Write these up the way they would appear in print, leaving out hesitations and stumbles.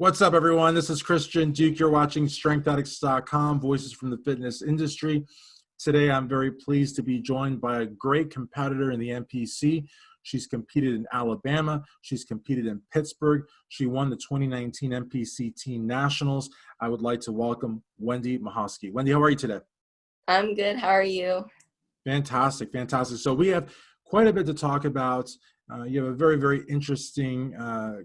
What's up, everyone? This is Christian Duke. You're watching StrengthAddicts.com, voices from the fitness industry. Today, I'm very pleased to be joined by a great competitor in the NPC. She's competed in Alabama. She's competed in Pittsburgh. She won the 2019 NPC Teen Nationals. I would like to welcome Wendy Mahovsky. Wendy, how are you today? I'm good. How are you? Fantastic, fantastic. So we have quite a bit to talk about. You have a very, very interesting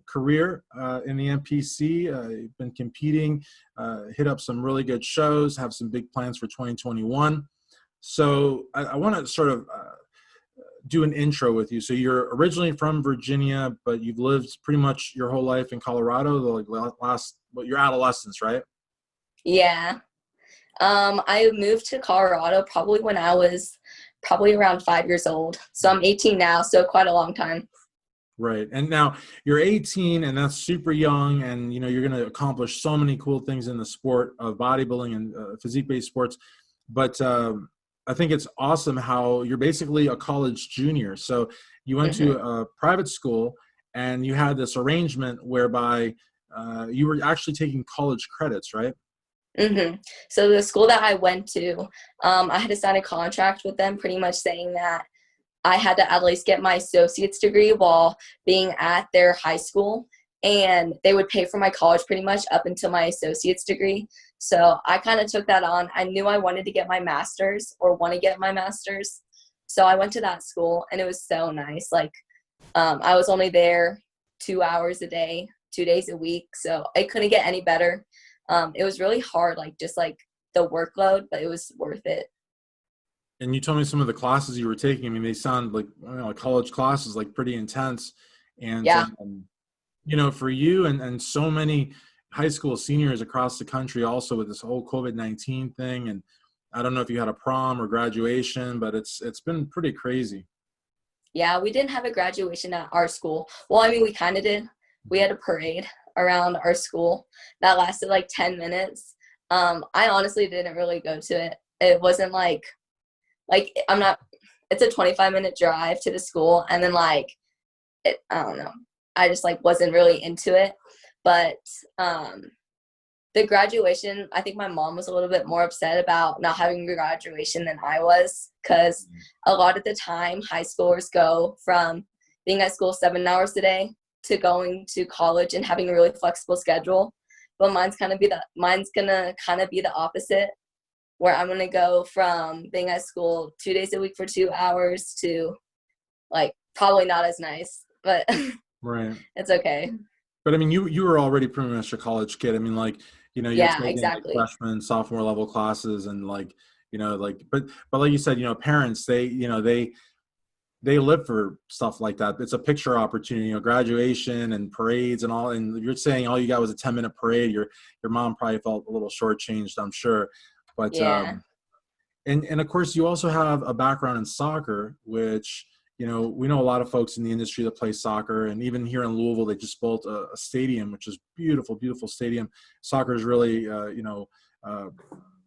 career in the NPC. You've been competing, hit up some really good shows, have some big plans for 2021. So I want to sort of do an intro with you. So you're originally from Virginia, but you've lived pretty much your whole life in Colorado, your adolescence, right? Yeah. I moved to Colorado probably when I was around 5 years old. So I'm 18 now, so quite a long time. Right. And now you're 18 and that's super young, and you're going to accomplish so many cool things in the sport of bodybuilding and physique-based sports. But I think it's awesome how you're basically a college junior. So you went to a private school and you had this arrangement whereby you were actually taking college credits, right? So the school that I went to, I had to sign a contract with them pretty much saying that I had to at least get my associate's degree while being at their high school, and they would pay for my college pretty much up until my associate's degree. So I kind of took that on. I knew I wanted to get my master's or want to get my master's. So I went to that school and it was so nice. I was only there 2 hours a day, 2 days a week. So it couldn't get any better. It was really hard, just the workload, but it was worth it. And you told me some of the classes you were taking. I mean, they sound like college classes, like pretty intense. And, yeah. For you and so many high school seniors across the country also with this whole COVID-19 thing. And I don't know if you had a prom or graduation, but it's been pretty crazy. Yeah, we didn't have a graduation at our school. Well, I mean, we kind of did. We had a parade around our school that lasted 10 minutes. I honestly didn't really go to it. It wasn't it's a 25-minute drive to the school, and then I don't know. I just wasn't really into it. But the graduation, I think my mom was a little bit more upset about not having a graduation than I was, because a lot of the time high schoolers go from being at school 7 hours a day to going to college and having a really flexible schedule. But mine's gonna kind of be the opposite, where I'm gonna go from being at school 2 days a week for 2 hours to probably not as nice, but right. It's okay. But I mean, you were already pretty much a college kid. I mean, you're Yeah, taking exactly. freshman, sophomore level classes, and but like you said, parents, they live for stuff like that. It's a picture opportunity, graduation and parades and all. And you're saying all you got was a 10-minute parade. Your mom probably felt a little shortchanged, I'm sure. But yeah. And of course, you also have a background in soccer, which we know a lot of folks in the industry that play soccer. And even here in Louisville, they just built a stadium, which is beautiful, beautiful stadium. Soccer is really,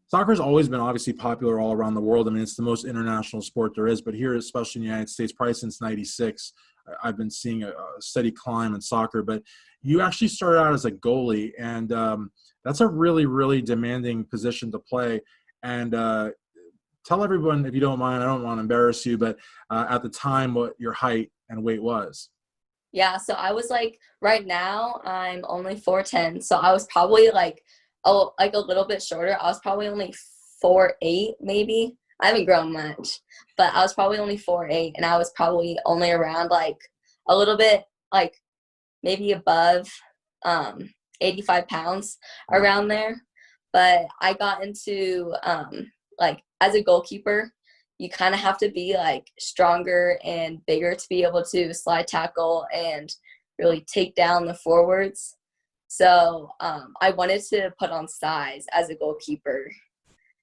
soccer has always been obviously popular all around the world. I mean, it's the most international sport there is. But here, especially in the United States, probably since '96, I've been seeing a steady climb in soccer. But you actually started out as a goalie, and that's a really, really demanding position to play. And tell everyone, if you don't mind, I don't want to embarrass you, but at the time, what your height and weight was. Yeah, so I was right now I'm only 4'10", so I was probably a little bit shorter. I was probably only 4'8", maybe. I haven't grown much, but I was probably only 4'8", and I was probably only around a little bit maybe above 85 pounds, around there. But I got into as a goalkeeper, you kind of have to be stronger and bigger to be able to slide tackle and really take down the forwards. So I wanted to put on size as a goalkeeper.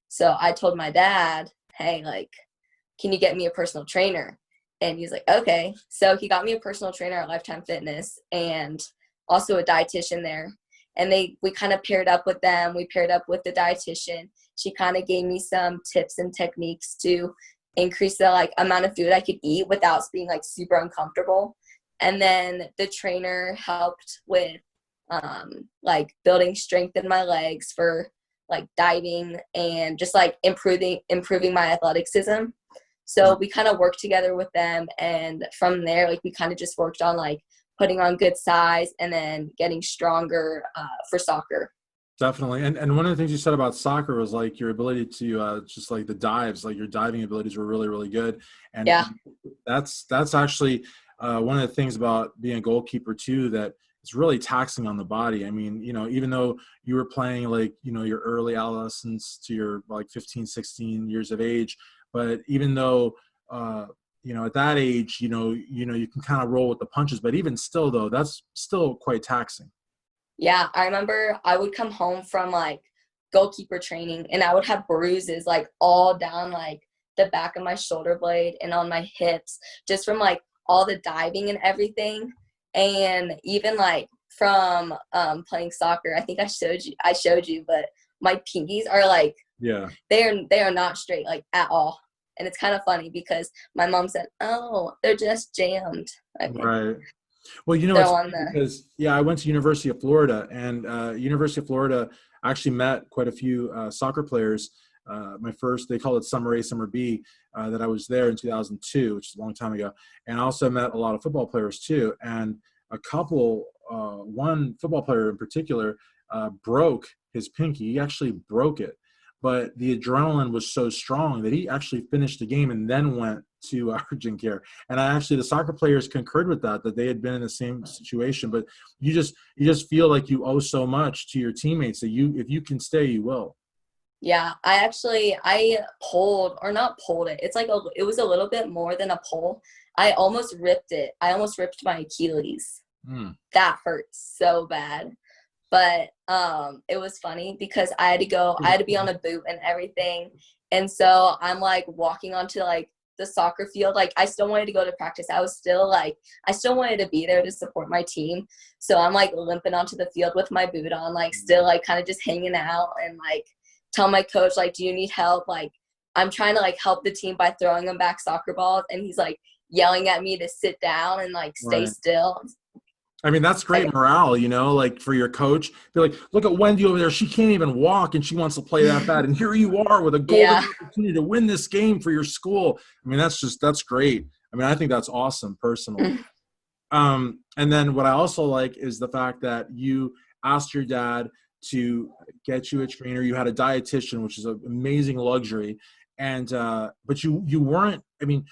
So I told my dad, hey, can you get me a personal trainer? And he's like, okay. So he got me a personal trainer at Lifetime Fitness and also a dietitian there. And we kind of paired up with them. We paired up with the dietitian. She kind of gave me some tips and techniques to increase the amount of food I could eat without being super uncomfortable. And then the trainer helped with like building strength in my legs for like diving and just like improving my athleticism. So we kind of worked together with them, and from there, like we kind of just worked on like putting on good size and then getting stronger for soccer. Definitely. And one of the things you said about soccer was like your ability to just like the dives, like your diving abilities were really, really good. And Yeah. that's actually one of the things about being a goalkeeper too, that it's really taxing on the body. I mean, even though you were playing like, your early adolescence to your like 15, 16 years of age, but even though, at that age, you can kind of roll with the punches, but even still though, that's still quite taxing. Yeah, I remember I would come home from like goalkeeper training and I would have bruises like all down like the back of my shoulder blade and on my hips just from like all the diving and everything. And even like from playing soccer, I think I showed you, but my pinkies are like, Yeah. they are not straight like at all. And it's kind of funny because my mom said, "Oh, they're just jammed." I mean, Right. Well, they're it's on funny the because I went to University of Florida, and University of Florida actually met quite a few soccer players. They call it Summer A, Summer B, that I was there in 2002, which is a long time ago. And I also met a lot of football players too. And one football player in particular broke his pinky. He actually broke it. But the adrenaline was so strong that he actually finished the game and then went to urgent care. And the soccer players concurred with that they had been in the same situation. But you just feel like you owe so much to your teammates that if you can stay, you will. Yeah, I pulled or not pulled it. It's like it was a little bit more than a pull. I almost ripped it. I almost ripped my Achilles. Mm. That hurt so bad. But it was funny because I had to be on a boot and everything. And so I'm like walking onto like the soccer field. Like I still wanted to go to practice. I still wanted to be there to support my team. So I'm like limping onto the field with my boot on, like still like kind of just hanging out and like tell my coach, like, "Do you need help?" Like I'm trying to like help the team by throwing them back soccer balls. And he's like yelling at me to sit down and like stay Right. still. I mean, that's great Like, morale, like for your coach. Be like, look at Wendy over there. She can't even walk and she wants to play that bad. And here you are with a golden yeah. opportunity to win this game for your school. I mean, that's great. I mean, I think that's awesome personally. And then what I also like is the fact that you asked your dad to get you a trainer. You had a dietitian, which is an amazing luxury. And, but you weren't, I mean,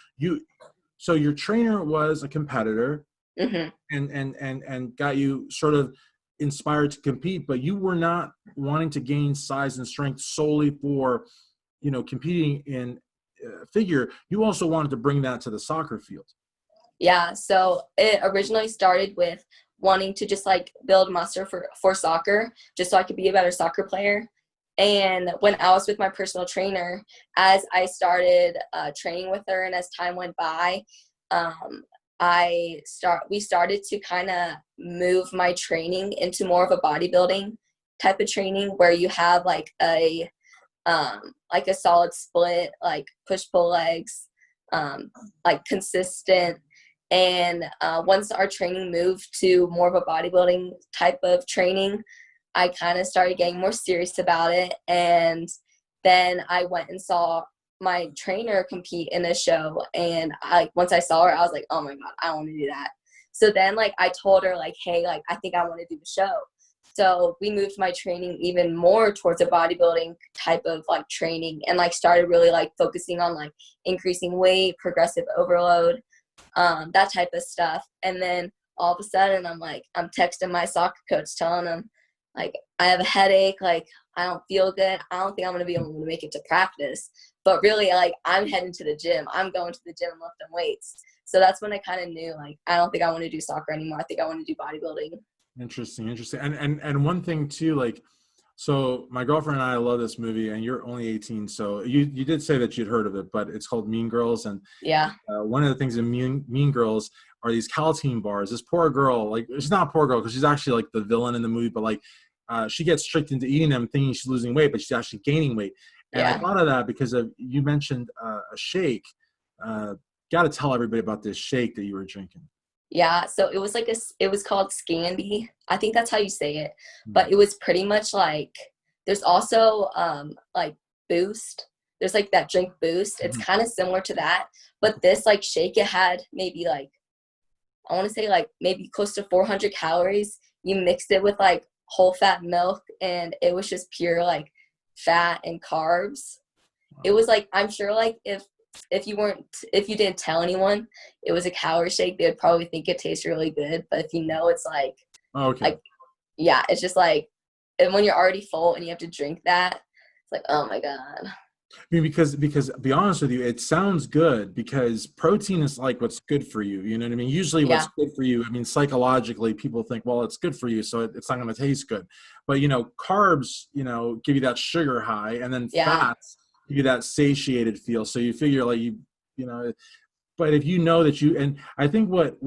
so your trainer was a competitor hmm and got you sort of inspired to compete, but you were not wanting to gain size and strength solely for, competing in figure. You also wanted to bring that to the soccer field. Yeah, so it originally started with wanting to just like build muscle for soccer, just so I could be a better soccer player. And when I was with my personal trainer, as I started training with her, and as time went by, um, we started to kind of move my training into more of a bodybuilding type of training, where you have like a solid split, like push pull legs, like consistent. And once our training moved to more of a bodybuilding type of training, I kind of started getting more serious about it. And then I went and saw my trainer compete in a show. And once I saw her, I was like, "Oh my God, I want to do that." So then like I told her like, "Hey, like I think I want to do the show." So we moved my training even more towards a bodybuilding type of like training, and like started really like focusing on like increasing weight, progressive overload, that type of stuff. And then all of a sudden I'm texting my soccer coach telling him like, "I have a headache, like I don't feel good, I don't think I'm going to be able to make it to practice." But really, like, I'm heading to the gym, I'm going to the gym and lifting weights. So that's when I kind of knew, like, I don't think I want to do soccer anymore. I think I want to do bodybuilding. Interesting. And one thing too, like, so my girlfriend and I love this movie, and you're only 18, so you did say that you'd heard of it, but it's called Mean Girls. And Yeah. one of the things in Mean Girls are these Calateen bars. This poor girl, like, she's not a poor girl because she's actually like the villain in the movie, but like she gets tricked into eating them thinking she's losing weight, but she's actually gaining weight. And I Yeah. thought of that because you mentioned a shake. Got to tell everybody about this shake that you were drinking. Yeah, so it was like it was called Scandy. I think that's how you say it. Mm. But it was pretty much like there's also like Boost. There's like that drink Boost. It's Mhm. kind of similar to that, but this like shake it had maybe like I want to say like maybe close to 400 calories. You mixed it with like whole fat milk and it was just pure like fat and carbs. It Wow. was like I'm sure like if you didn't tell anyone it was a calorie shake, they would probably think it tastes really good. But if you know, it's Okay. like yeah, it's just like and when you're already full and you have to drink that, it's like oh my god. I mean, because to be honest with you, it sounds good because protein is like what's good for you. You know what I mean? Usually, what's Yeah, good for you, I mean, psychologically, people think, well, it's good for you, so it's not going to taste good. But carbs, give you that sugar high, and then yeah, fats give you that satiated feel. So you figure like you know. But if you know that and I think what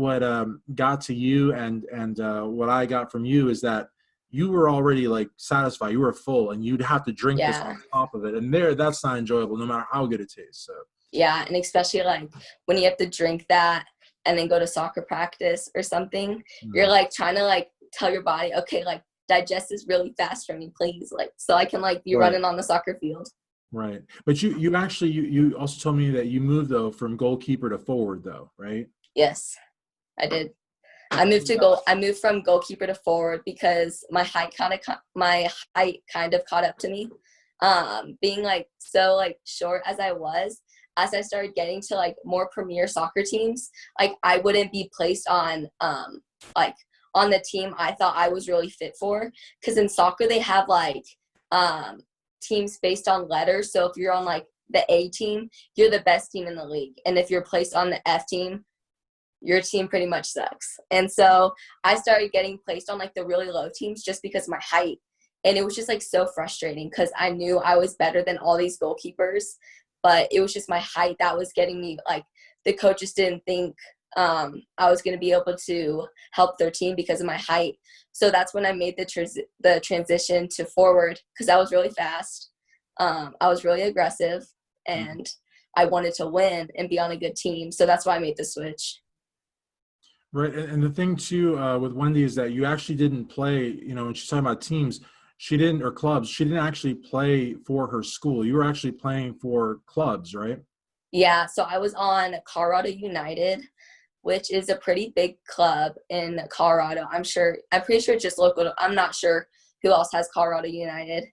got to you and what I got from you is that you were already like satisfied, you were full, and you'd have to drink this yeah. on top of it, and that's not enjoyable, no matter how good it tastes. So Yeah, and especially like when you have to drink that and then go to soccer practice or something, you're mm, like trying to like tell your body, okay, like digest this really fast for me, please, like so I can like be right, running on the soccer field. right. But you actually you also told me that you moved though from goalkeeper to forward though, right? Yes, I did. I moved from goalkeeper to forward because my height kind of caught up to me. Being like so like short as I was, as I started getting to like more premier soccer teams, like I wouldn't be placed like on the team I thought I was really fit for. Because in soccer they have like um teams based on letters. So if you're on like the A team, you're the best team in the league. And if you're placed on the F team, your team pretty much sucks. And so I started getting placed on like the really low teams just because of my height. And it was just like so frustrating because I knew I was better than all these goalkeepers, but it was just my height that was getting me like the coaches didn't think I was going to be able to help their team because of my height. So that's when I made the transition to forward because I was really fast. I was really aggressive Mhm. and I wanted to win and be on a good team. So that's why I made the switch. Right, and the thing too with Wendy is that you actually didn't play. When she's talking about teams, she didn't or clubs. She didn't actually play for her school. You were actually playing for clubs, right? Yeah, so I was on Colorado United, which is a pretty big club in Colorado. I'm pretty sure it's just local. I'm not sure who else has Colorado United.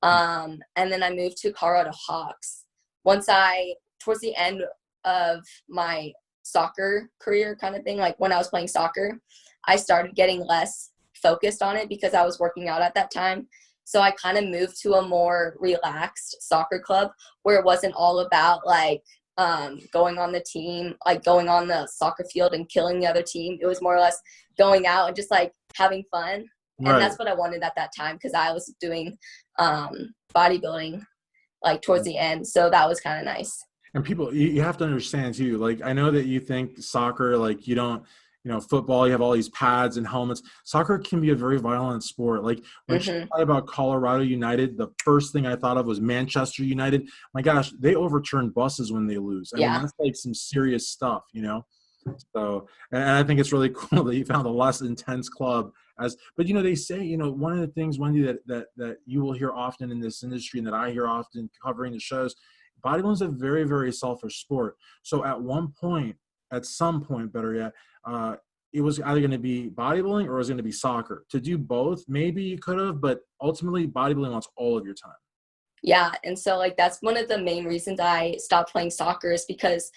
And then I moved to Colorado Hawks. Towards the end of my soccer career kind of thing, like when I was playing soccer, I started getting less focused on it because I was working out at that time. So I kind of moved to a more relaxed soccer club where it wasn't all about like going on the team, like going on the soccer field and killing the other team. It was more or less going out and just like having fun. And Right. that's what I wanted at that time because I was doing bodybuilding like towards the end. So that was kind of nice. And people, you have to understand too. Like, I know that you think soccer, like you don't, football, you have all these pads and helmets. Soccer can be a very violent sport. Like when she Hmm. thought about Colorado United, the first thing I thought of was Manchester United. My gosh, they overturn buses when they lose. I mean, Yeah. that's like some serious stuff. So, and I think it's really cool that you found a less intense club but they say, one of the things, Wendy, that you will hear often in this industry and that I hear often covering the shows, bodybuilding is a very, very selfish sport. So at some point, better yet, it was either going to be bodybuilding or it was going to be soccer. To do both, maybe you could have, but ultimately bodybuilding wants all of your time. Yeah. And so like that's one of the main reasons I stopped playing soccer is because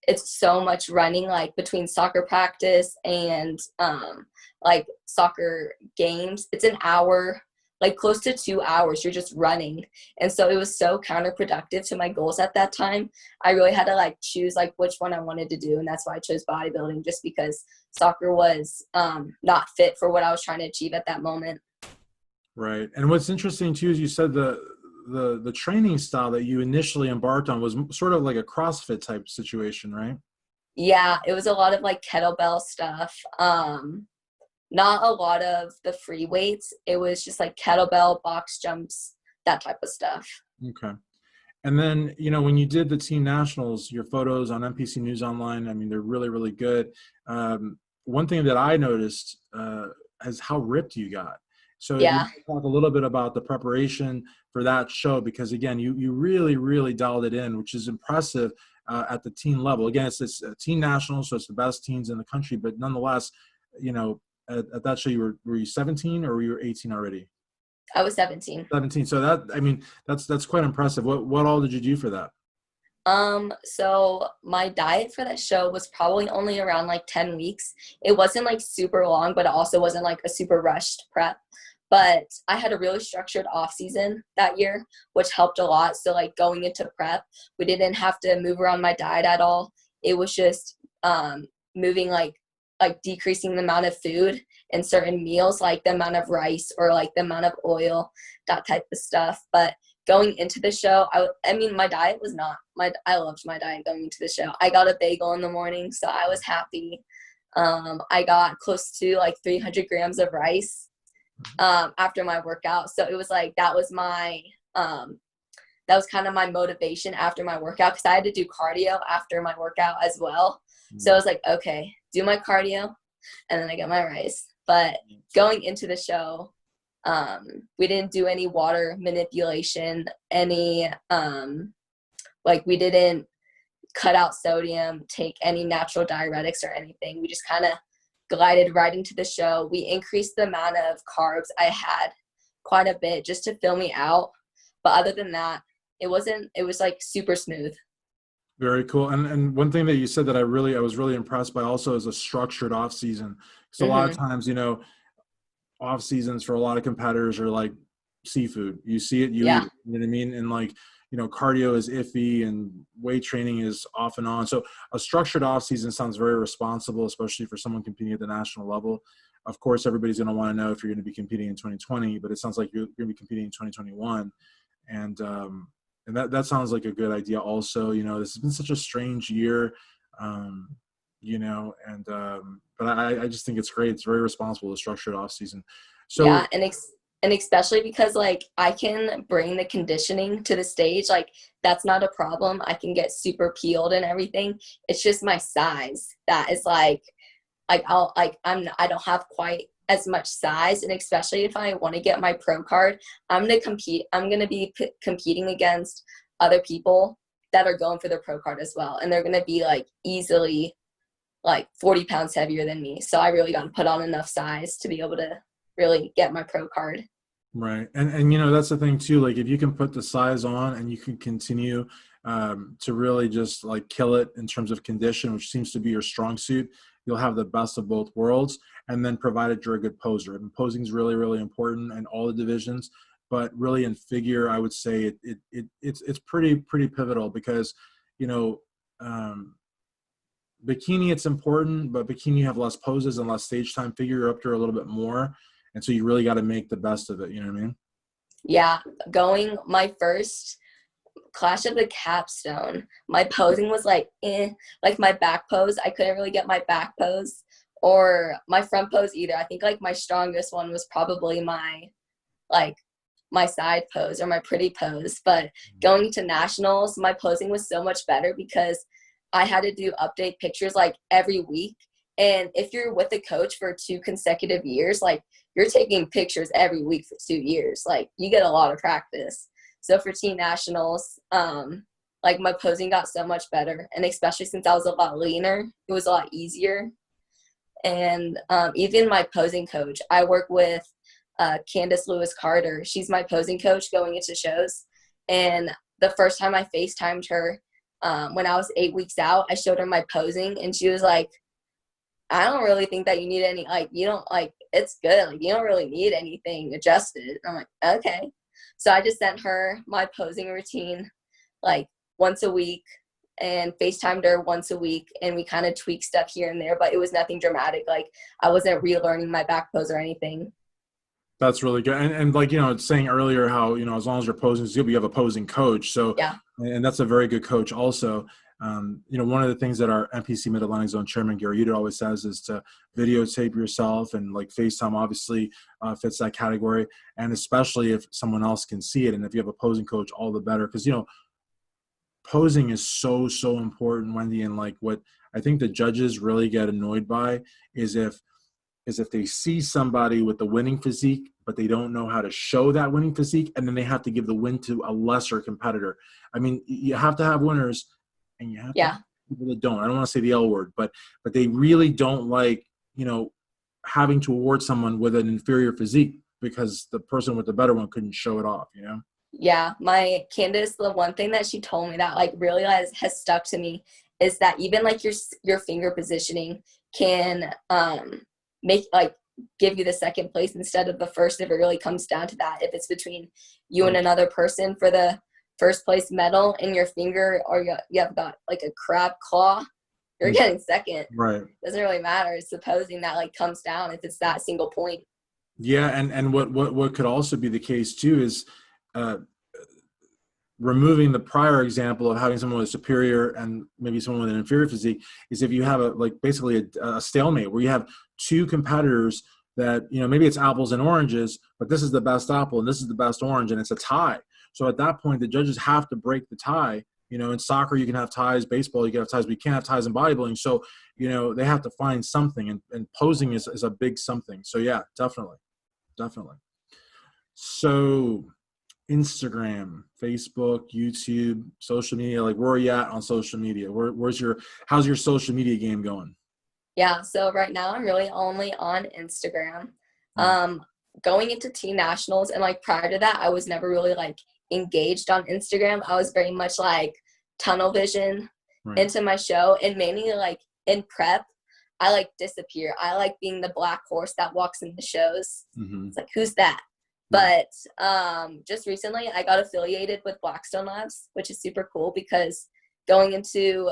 it's so much running like between soccer practice and like soccer games. It's an hour, like close to 2 hours you're just running. And so it was so counterproductive to my goals at that time. I really had to like choose like which one I wanted to do, and that's why I chose bodybuilding, just because soccer was not fit for what I was trying to achieve at that moment. Right. And what's interesting too is you said the training style that you initially embarked on was sort of like a CrossFit type situation, right? Yeah, it was a lot of like kettlebell stuff. Not a lot of the free weights. It was just like kettlebell, box jumps, that type of stuff. Okay. And then, when you did the team nationals, your photos on NPC News Online, I mean, they're really, really good. one thing that I noticed is how ripped you got. So if you Yeah. talk a little bit about the preparation for that show, because again, you really, really dialed it in, which is impressive at the teen level. Again, it's this teen national, so it's the best teens in the country, but nonetheless, you know, at that show, were you 17 or were you 18 already? I was 17. 17. So that, I mean, that's quite impressive. What all did you do for that? So my diet for that show was probably only around like 10 weeks. It wasn't like super long, but it also wasn't like a super rushed prep. But I had a really structured off season that year, which helped a lot. So like going into prep, we didn't have to move around my diet at all. It was just moving like decreasing the amount of food in certain meals, like the amount of rice or like the amount of oil, that type of stuff. But going into the show, I mean, my diet was not I loved my diet going into the show. I got a bagel in the morning, so I was happy. I got close to like 300 grams of rice after my workout. So it was like, that was kind of my motivation after my workout, because I had to do cardio after my workout as well. So I was like, okay, do my cardio, and then I get my rice. But going into the show, we didn't do any water manipulation, we didn't cut out sodium, take any natural diuretics or anything. We just kind of glided right into the show. We increased the amount of carbs I had quite a bit just to fill me out. But other than that, it was like super smooth. Very cool. And one thing that you said that I was really impressed by also is a structured off season. So a lot of times, off seasons for a lot of competitors are like seafood. You see it, you eat it. You know what I mean? And like, cardio is iffy and weight training is off and on. So a structured off season sounds very responsible, especially for someone competing at the national level. Of course, everybody's going to want to know if you're going to be competing in 2020, but it sounds like you're going to be competing in 2021. And that sounds like a good idea also. This has been such a strange year, but I just think it's great. It's very responsible to structure it off season. So yeah, and especially because like I can bring the conditioning to the stage, like that's not a problem. I can get super peeled and everything. It's just my size that is I don't have quite as much size, and especially if I want to get my pro card, I'm going to be competing against other people that are going for their pro card as well, and they're going to be like easily like 40 pounds heavier than me. So I really got to put on enough size to be able to really get my pro card. Right. And that's the thing too, like if you can put the size on and you can continue to really just like kill it in terms of condition, which seems to be your strong suit, you'll have the best of both worlds. And then provided you're a good poser, and posing is really, really important in all the divisions, but really in figure, I would say it's pretty pivotal because, bikini, it's important, but bikini, you have less poses and less stage time. Figure, you're up there a little bit more. And so you really got to make the best of it. You know what I mean? Yeah. Going my first Clash of the Capstone, my posing was like my back pose. I couldn't really get my back pose or my front pose either. I think like my strongest one was probably my side pose or my pretty pose. But going to nationals, my posing was so much better because I had to do update pictures like every week. And if you're with a coach for 2 consecutive years, like you're taking pictures every week for 2 years, like you get a lot of practice. So for team nationals, like my posing got so much better. And especially since I was a lot leaner, it was a lot easier. And even my posing coach, I work with Candace Lewis Carter. She's my posing coach going into shows. And the first time I FaceTimed her, when I was 8 weeks out, I showed her my posing and she was like, I don't really think that you need any, like, you don't, like, it's good. Like, you don't really need anything adjusted. And I'm like, okay. So I just sent her my posing routine, like, once a week and FaceTimed her once a week. And we kind of tweaked stuff here and there, but it was nothing dramatic. Like, I wasn't relearning my back pose or anything. That's really good. And like, saying earlier how, as long as you're posing is good, you have a posing coach. So, Yeah. And that's a very good coach also. One of the things that our NPC Mid-Atlantic Zone chairman, Gary Uda, always says is to videotape yourself, and like FaceTime obviously fits that category. And especially if someone else can see it. And if you have a posing coach, all the better. Because, posing is so, so important, Wendy. And like what I think the judges really get annoyed by is if they see somebody with the winning physique, but they don't know how to show that winning physique, and then they have to give the win to a lesser competitor. I mean, you have to have winners, and you have to have people that don't. I don't want to say the L word, but they really don't like, having to award someone with an inferior physique because the person with the better one couldn't show it off, Yeah, my Candace, the one thing that she told me that like really has stuck to me is that even like your finger positioning can make like give you the second place instead of the first if it really comes down to that. If it's between you and another person for the first place medal and your finger, or you have got like a crab claw, you're getting second. Right. Doesn't really matter. It's supposing that like comes down if it's that single point. Yeah, and what could also be the case too is removing the prior example of having someone with a superior and maybe someone with an inferior physique is if you have basically a stalemate where you have two competitors that, maybe it's apples and oranges, but this is the best apple and this is the best orange, and it's a tie. So at that point, the judges have to break the tie. In soccer, you can have ties, baseball, you can have ties, but you can't have ties in bodybuilding. So, they have to find something, and posing is a big something. So yeah, definitely. So Instagram, Facebook, YouTube, social media, like where are you at on social media? How's your social media game going? Yeah, so right now I'm really only on Instagram. Going into teen nationals and like prior to that, I was never really like engaged on Instagram. I was very much like tunnel vision into my show, and mainly like in prep, I like disappear. I like being the black horse that walks in the shows. It's like, who's that? But just recently I got affiliated with Blackstone Labs, which is super cool because going into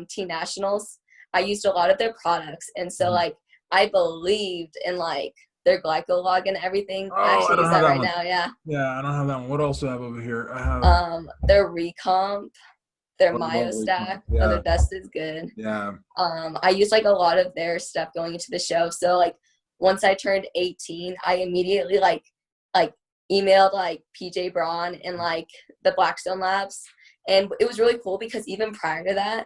teen nationals, I used a lot of their products. And so like I believed in like their glycolog and everything. I actually use that right now. Yeah. Yeah, I don't have that one. What else do I have over here? I have their Recomp, their Myostack. Yeah. Their Best is good. Yeah. I use like a lot of their stuff going into the show. So like once I turned 18, I immediately like emailed like PJ Braun and like the Blackstone Labs. And it was really cool because even prior to that,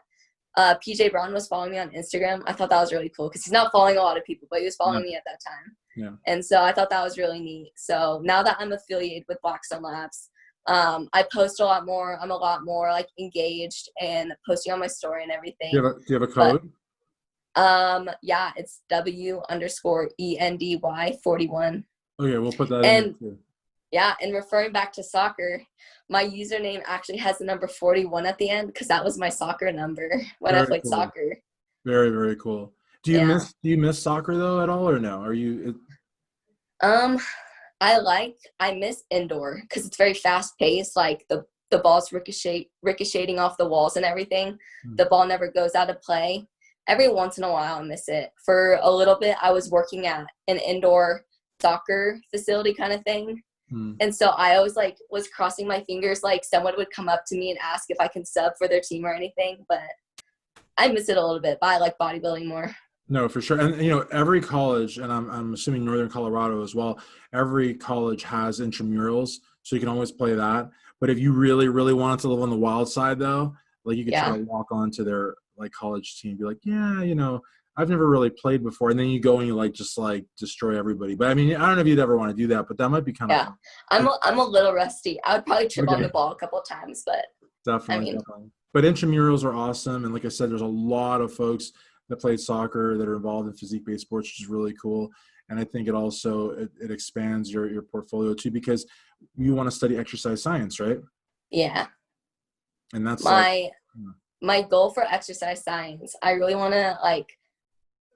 PJ Braun was following me on Instagram. I thought that was really cool because he's not following a lot of people, but he was following me at that time. Yeah. And so I thought that was really neat. So now that I'm affiliated with Blackstone Labs, I post a lot more. I'm a lot more like engaged and posting on my story and everything. Do you have a code? Yeah, it's W_ENDY41. Okay, we'll put that in too. Yeah, and referring back to soccer, my username actually has the number 41 at the end because that was my soccer number when I played soccer. Very, very cool. Do you miss soccer though at all, or no? Are you? I miss indoor because it's very fast paced. Like the ball's ricocheting off the walls and everything. The ball never goes out of play. Every once in a while, I miss it. For a little bit, I was working at an indoor soccer facility kind of thing. And so I always like was crossing my fingers, like someone would come up to me and ask if I can sub for their team or anything, but I miss it a little bit, but I like bodybuilding more. No, for sure. And every college, and I'm assuming Northern Colorado as well, every college has intramurals, so you can always play that. But if you really, really wanted to live on the wild side though, like you could try to walk onto their like college team, be like, yeah, I've never really played before. And then you go and you just destroy everybody. But I mean, I don't know if you'd ever want to do that, but that might be kind of fun. I'm a little rusty. I would probably trip on the ball a couple of times, but definitely. But intramurals are awesome. And like I said, there's a lot of folks that played soccer that are involved in physique-based sports, which is really cool. And I think it also, it expands your portfolio too, because you want to study exercise science, right? Yeah. And that's my goal for exercise science. I really want to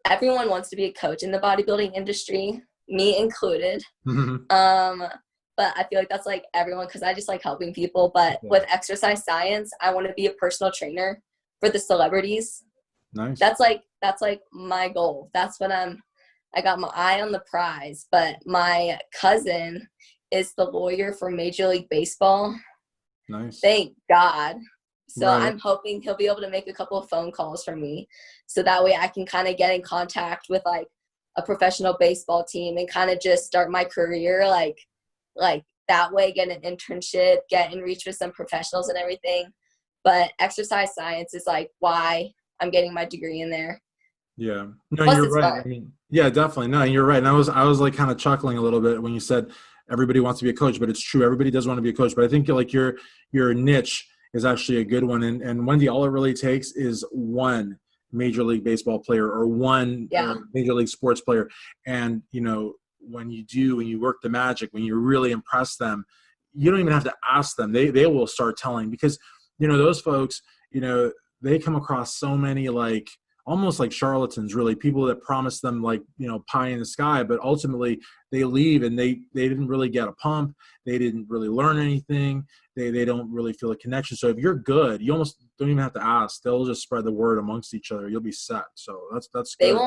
everyone wants to be a coach in the bodybuilding industry, me included. But I feel like that's like everyone because I just like helping people. But with exercise science, I want to be a personal trainer for the celebrities. Nice. That's like my goal. That's what I got my eye on the prize. But my cousin is the lawyer for Major League Baseball. Nice. Thank God. So I'm hoping he'll be able to make a couple of phone calls for me so that way I can kind of get in contact with like a professional baseball team and kind of just start my career like that way, get an internship, get in reach with some professionals and everything. But exercise science is like why I'm getting my degree in there. Yeah. No, Plus, you're it's right. fun. I mean, yeah, definitely. No, you're right. And I was like kind of chuckling a little bit when you said everybody wants to be a coach, but it's true. Everybody does want to be a coach. But I think like your niche is actually a good one. And Wendy, all it really takes is one Major League Baseball player or one Yeah. Major League sports player. And, you know, when you work the magic, when you really impress them, you don't even have to ask them. They will start telling, because, you know, those folks, you know, they come across so many like almost like charlatans, really, people that promise them like, you know, pie in the sky, but ultimately they leave and they didn't really get a pump. They didn't really learn anything. They don't really feel a connection. So if you're good, you almost don't even have to ask. They'll just spread the word amongst each other. You'll be set. So that's good.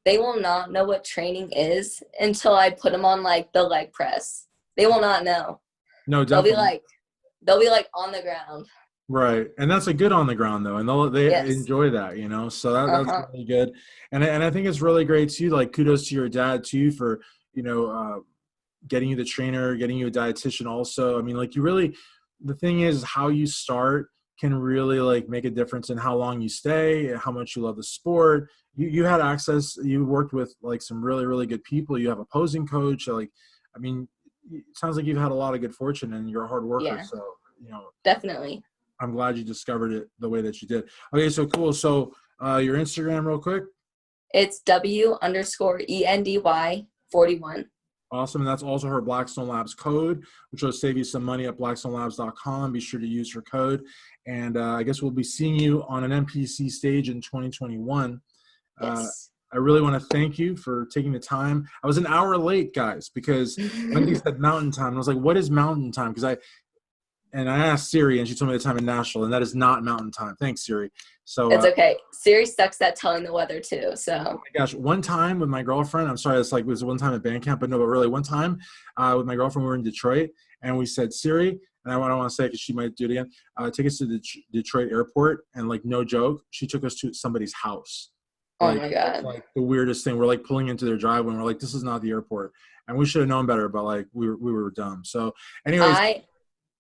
They will not know what training is until I put them on like the leg press. They will not know. No, definitely. They'll be like on the ground. Right. And that's a good on the ground though. And they Yes. enjoy that, you know, so that's Uh-huh. really good. And I think it's really great too. Like kudos to your dad too, for, you know, getting you the trainer, getting you a dietitian also. I mean, like the thing is how you start can really like make a difference in how long you stay, how much you love the sport. You had access, you worked with like some really, really good people. You have a posing coach. Like, I mean, it sounds like you've had a lot of good fortune and you're a hard worker. Yeah, So, you know, definitely. I'm glad you discovered it the way that you did. Okay, so cool. So your Instagram real quick. It's W_ENDY41. Awesome. And that's also her Blackstone Labs code, which will save you some money at blackstonelabs.com. Be sure to use her code. And I guess we'll be seeing you on an NPC stage in 2021. Yes. I really want to thank you for taking the time. I was an hour late, guys, because Wendy said mountain time. And I was like, what is mountain time? Because I asked Siri, and she told me the time in Nashville, and that is not mountain time. Thanks, Siri. So It's okay. Siri sucks at telling the weather too. oh So my gosh, one time with my girlfriend, I'm sorry, it's like it was one time at band camp, but no, but really one time with my girlfriend, we were in Detroit, and we said, Siri, and I don't want to say it because she might do it again, take us to the Detroit airport, and like no joke, she took us to somebody's house. oh Like, my God. like the weirdest thing. We're like pulling into their driveway, and we're like, this is not the airport. And we should have known better, but like we were dumb. So anyways,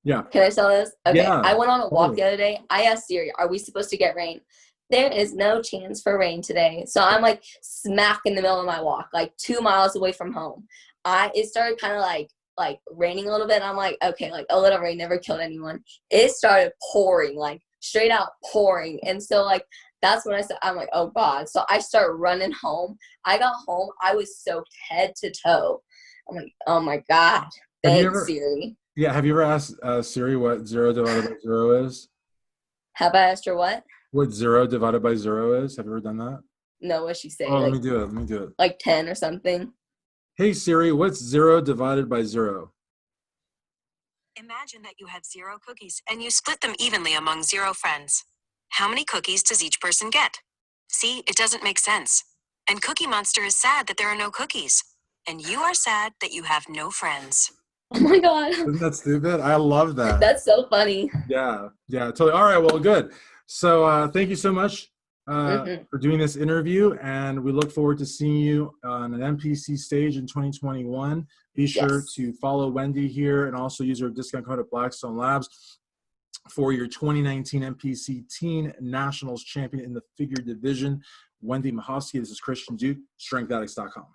yeah. Can I tell this? Okay. Yeah, I went on a walk totally. the other day. I asked Siri, are we supposed to get rain? There is no chance for rain today. So I'm like smack in the middle of my walk, like 2 miles away from home. It started kind of like raining a little bit. And I'm like, okay, like a little rain never killed anyone. It started pouring, like straight out pouring. And so like that's when I'm like, oh God. So I start running home. I got home. I was soaked head to toe. I'm like, oh my God. Have you Thanks, ever, Siri. yeah, have you ever asked Siri what 0 divided by 0 is? Have I asked her what? What 0 divided by 0 is? Have you ever done that? No, what'd she say? Oh, let me Like do it. Let me do it. 10 or something. Hey Siri, what's 0 divided by 0? Imagine that you have 0 cookies and you split them evenly among 0 friends. How many cookies does each person get? See, it doesn't make sense. And Cookie Monster is sad that there are no cookies. And you are sad that you have no friends. Oh my God. Isn't that stupid? I love that. That's so funny. Yeah, totally. All right, well, good. So thank you so much Mm-hmm. for doing this interview, and we look forward to seeing you on an NPC stage in 2021. Be sure Yes. to follow Wendy here and also use our discount code at Blackstone Labs for your 2019 NPC Teen Nationals champion in the figure division, Wendy Mahovsky. This is Christian Duke, StrengthAddicts.com.